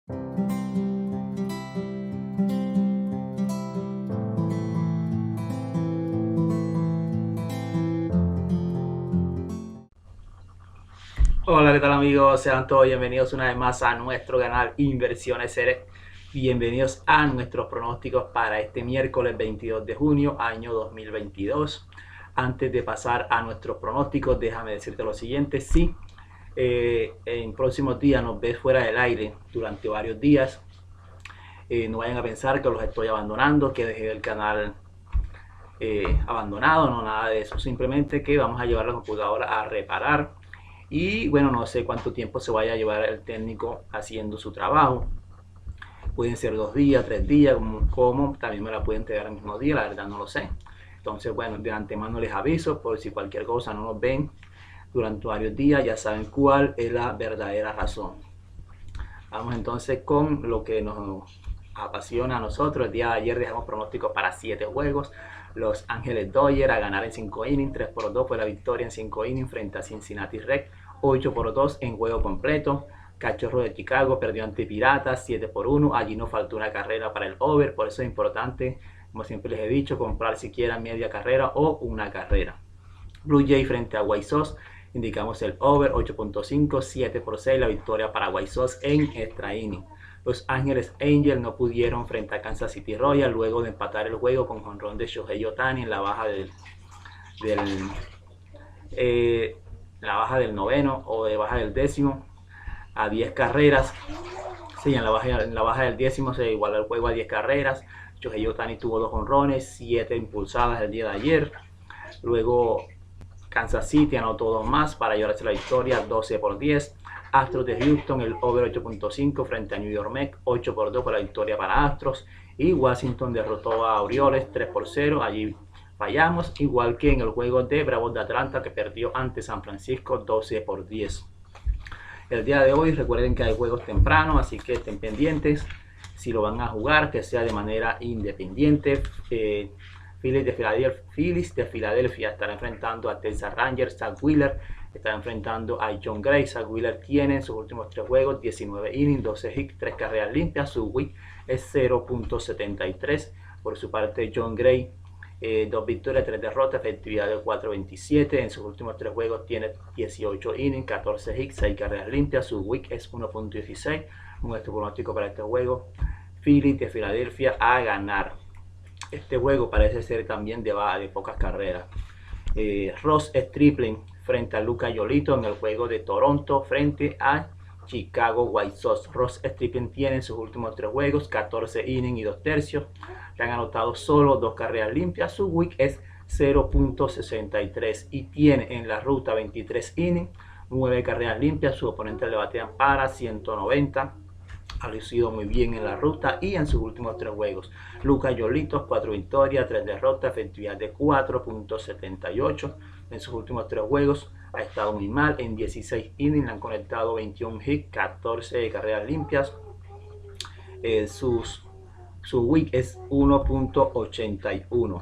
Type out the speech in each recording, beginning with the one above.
Hola, ¿qué tal amigos? Sean todos bienvenidos una vez más a nuestro canal Inversiones Ceres. Bienvenidos a nuestros pronósticos para este miércoles 22 de junio, año 2022. Antes de pasar a nuestros pronósticos, déjame decirte lo siguiente. Si en próximos días nos ves fuera del aire durante varios días, no vayan a pensar que los estoy abandonando, que dejé el canal abandonado, no, nada de eso. Simplemente que vamos a llevar la computadora a reparar. Y bueno, no sé cuánto tiempo se vaya a llevar el técnico haciendo su trabajo. Pueden ser 2 días, 3 días, como también me la pueden entregar el mismo día, la verdad no lo sé. Entonces, bueno, de antemano les aviso por si cualquier cosa no nos ven durante varios días, ya saben cuál es la verdadera razón. Vamos entonces con lo que nos apasiona a nosotros. El día de ayer dejamos pronósticos para 7 juegos. Los Ángeles Dodgers a ganar en 5 innings, 3-2 fue la victoria en 5 innings frente a Cincinnati Reds, 8-2 en juego completo. Cachorro de Chicago perdió ante Piratas 7-1. Allí nos faltó una carrera para el over, por eso es importante, como siempre les he dicho, comprar siquiera media carrera o una carrera. Blue Jay frente a White Sox, indicamos el over 8.5, 7-6 la victoria para White Sox en extra inning. Los Ángeles Angels no pudieron frente a Kansas City Royals luego de empatar el juego con jonrón de Shohei Ohtani en la baja del noveno o de baja del décimo a 10 carreras. Sí, en la baja del décimo se igualó el juego a 10 carreras. Shohei Ohtani tuvo 2 jonrones, 7 impulsadas el día de ayer. Luego Kansas City anotó 2 más para llevarse la victoria 12-10. Astros de Houston, el over 8.5 frente a New York Mets, 8-2 por la victoria para Astros. Y Washington derrotó a Orioles 3-0. Allí fallamos, igual que en el juego de Bravos de Atlanta que perdió ante San Francisco 12-10. El día de hoy recuerden que hay juegos tempranos, así que estén pendientes. Si lo van a jugar, que sea de manera independiente. Phillies de Filadelfia estará enfrentando a Texas Rangers. Zach Wheeler estará enfrentando a Jon Gray. Zach Wheeler tiene en sus últimos 3 juegos 19 innings, 12 hits, 3 carreras limpias. Su WHIP es 0.73. Por su parte, Jon Gray, 2 victorias, 3 derrotas, efectividad de 4.27. En sus últimos 3 juegos tiene 18 innings, 14 hits, 6 carreras limpias. Su WHIP es 1.16. Nuestro pronóstico para este juego: Phillies de Filadelfia a ganar. Este juego parece ser también de pocas carreras. Ross Stripling frente a Lucas Giolito en el juego de Toronto frente a Chicago White Sox. Ross Stripling tiene en sus últimos 3 juegos 14 innings y 2 tercios. Le han anotado solo 2 carreras limpias. Su WHIP es 0.63 y tiene en la ruta 23 innings, 9 carreras limpias. Su oponente le batean para 190. Ha lucido muy bien en la ruta y en sus últimos 3 juegos. Lucas Giolito, 4 victorias, 3 derrotas, efectividad de 4.78. En sus últimos 3 juegos ha estado muy mal. En 16 innings le han conectado 21 hits, 14 carreras limpias. Su WHIP es 1.81.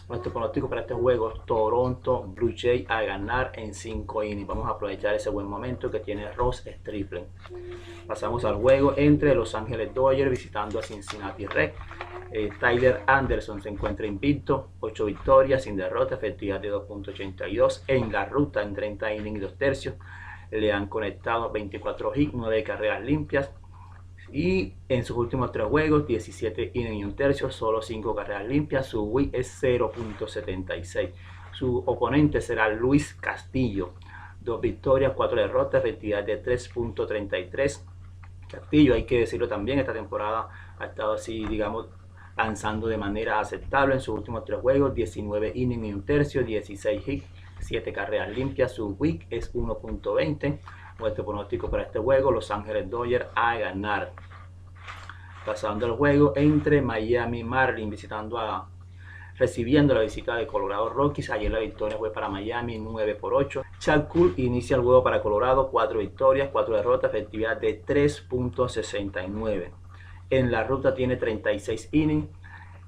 Nuestro pronóstico para este juego: Toronto Blue Jay a ganar en 5 innings. Vamos a aprovechar ese buen momento que tiene Ross Stripling. Pasamos al juego entre Los Ángeles Dodgers visitando a Cincinnati Reds. Tyler Anderson se encuentra invicto, 8 victorias sin derrota, efectividad de 2.82. En la ruta en 30 innings y 2 tercios le han conectado 24 hits, 9 carreras limpias. Y en sus últimos 3 juegos, 17 innings y 1 tercio, solo 5 carreras limpias. Su WHIP es 0.76. Su oponente será Luis Castillo, 2 victorias, 4 derrotas, efectividad de 3.33. Castillo, hay que decirlo también, esta temporada ha estado así, digamos, lanzando de manera aceptable. En sus últimos 3 juegos, 19 innings y 1 tercio, 16 hits, 7 carreras limpias. Su WHIP es 1.20. Nuestro pronóstico para este juego: Los Ángeles Dodgers a ganar. Pasando al juego entre Miami Marlins recibiendo la visita de Colorado Rockies. Ayer la victoria fue para Miami 9-8. Chad Kuhl inicia el juego para Colorado, 4 victorias, 4 derrotas, efectividad de 3.69. En la ruta tiene 36 innings.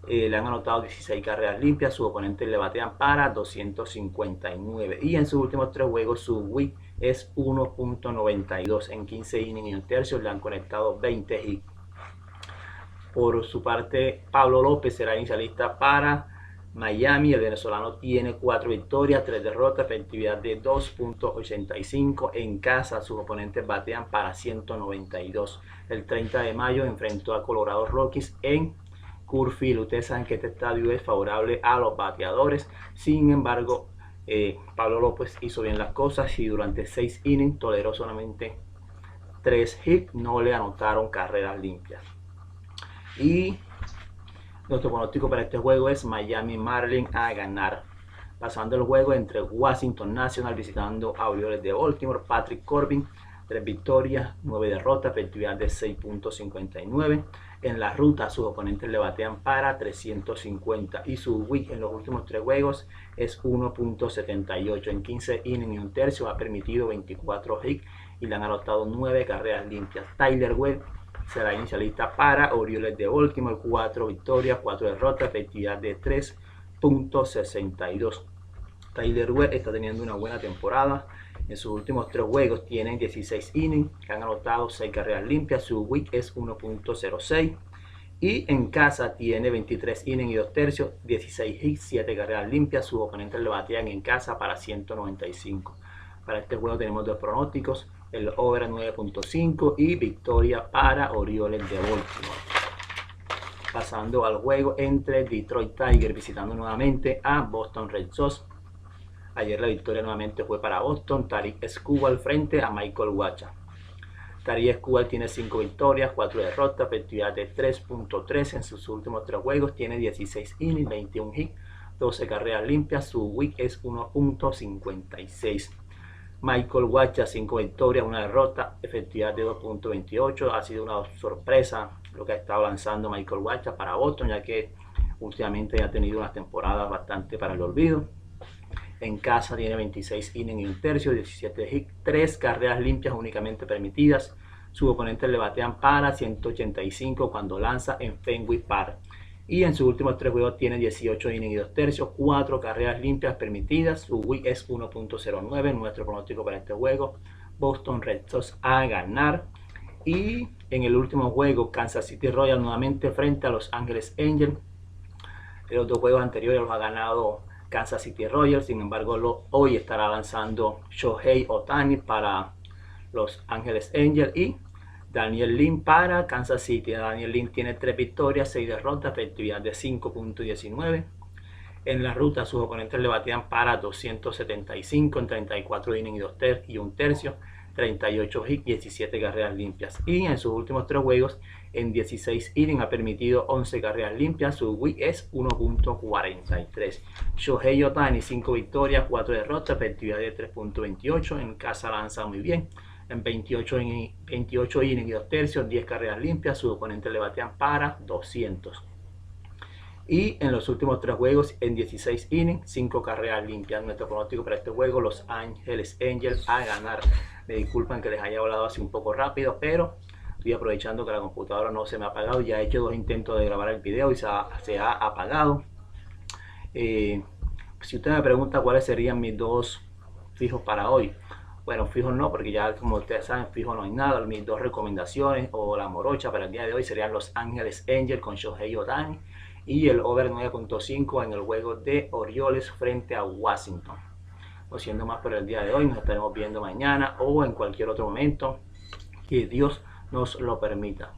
Le han anotado 16 carreras limpias. Su oponente le batean para 259. Y en sus últimos 3 juegos su WHIP es 1.92. En 15 innings y un tercio le han conectado 20 hits. Por su parte, Pablo López será inicialista para Miami. El venezolano tiene 4 victorias, 3 derrotas, efectividad de 2.85. En casa sus oponentes batean para 192. El 30 de mayo enfrentó a Colorado Rockies en Coors Field. Ustedes saben que este estadio es favorable a los bateadores. Sin embargo, Pablo López hizo bien las cosas y durante 6 innings toleró solamente 3 hits. No le anotaron carreras limpias. Y nuestro pronóstico para este juego es Miami Marlins a ganar. Pasando el juego entre Washington National visitando a Orioles de Baltimore. Patrick Corbin, 3 victorias, 9 derrotas, efectividad de 6.59. En la ruta sus oponentes le batean para 350 y su WHIP en los últimos 3 juegos es 1.78. En 15 innings y un tercio ha permitido 24 hits y le han anotado 9 carreras limpias. Tyler Webb será inicialista para Orioles de Baltimore, 4 victorias, 4 derrotas, efectividad de 3.62. Tyler Webb está teniendo una buena temporada. En sus últimos 3 juegos tienen 16 innings, que han anotado 6 carreras limpias, su WHIP es 1.06. Y en casa tiene 23 innings y 2 tercios, 16 hits, 7 carreras limpias, sus oponentes le batean en casa para 195. Para este juego tenemos 2 pronósticos, el over 9.5 y victoria para Orioles de Baltimore. Pasando al juego entre Detroit Tigers visitando nuevamente a Boston Red Sox. Ayer la victoria nuevamente fue para Boston. Tarik Skubal frente a Michael Wacha. Tarik Skubal tiene 5 victorias, 4 derrotas, efectividad de 3.3. En sus últimos 3 juegos tiene 16 innings, 21 hits, 12 carreras limpias, su WHIP es 1.56. Michael Wacha, 5 victorias, 1 derrota, efectividad de 2.28. Ha sido una sorpresa lo que ha estado lanzando Michael Wacha para Boston, ya que últimamente ha tenido unas temporadas bastante para el olvido. En casa tiene 26 innings y un tercio, 17 hits, 3 carreras limpias únicamente permitidas. Sus oponentes le batean para 185 cuando lanza en Fenway Park. Y en sus últimos 3 juegos tiene 18 innings y 2 tercios, 4 carreras limpias permitidas. Su WHIP es 1.09. Nuestro pronóstico para este juego, Boston Red Sox a ganar. Y en el último juego, Kansas City Royals nuevamente frente a Los Angeles Angels. En los 2 juegos anteriores los ha ganado Kansas City Royals. Sin embargo, hoy estará lanzando Shohei Ohtani para Los Angeles Angels y Daniel Lin para Kansas City. Daniel Lin tiene 3 victorias, 6 derrotas, efectividad de 5.19. En la ruta sus oponentes le batían para 275 en 34 innings y 1 tercio, 38 hits, 17 carreras limpias. Y en sus últimos 3 juegos, en 16 innings ha permitido 11 carreras limpias, su WHIP es 1.43. Shohei Ohtani, 5 victorias, 4 derrotas, efectividad de 3.28. En casa lanza muy bien. En 28 innings y 2 tercios, 10 carreras limpias, sus oponentes le batean para 200. Y en los últimos 3 juegos, en 16 innings, 5 carreras limpias. Nuestro pronóstico para este juego, Los Angeles Angels a ganar. Me disculpan que les haya hablado así un poco rápido, pero estoy aprovechando que la computadora no se me ha apagado. Ya he hecho 2 intentos de grabar el video y se ha apagado. Si usted me pregunta cuáles serían mis 2 fijos para hoy, bueno, fijos no, porque ya como ustedes saben, fijo no hay nada. Mis 2 recomendaciones o la morocha para el día de hoy serían Los Angeles Angels con Shohei Ohtani y el over 9.5 en el juego de Orioles frente a Washington. No siendo más por el día de hoy, nos estaremos viendo mañana o en cualquier otro momento que Dios nos lo permita.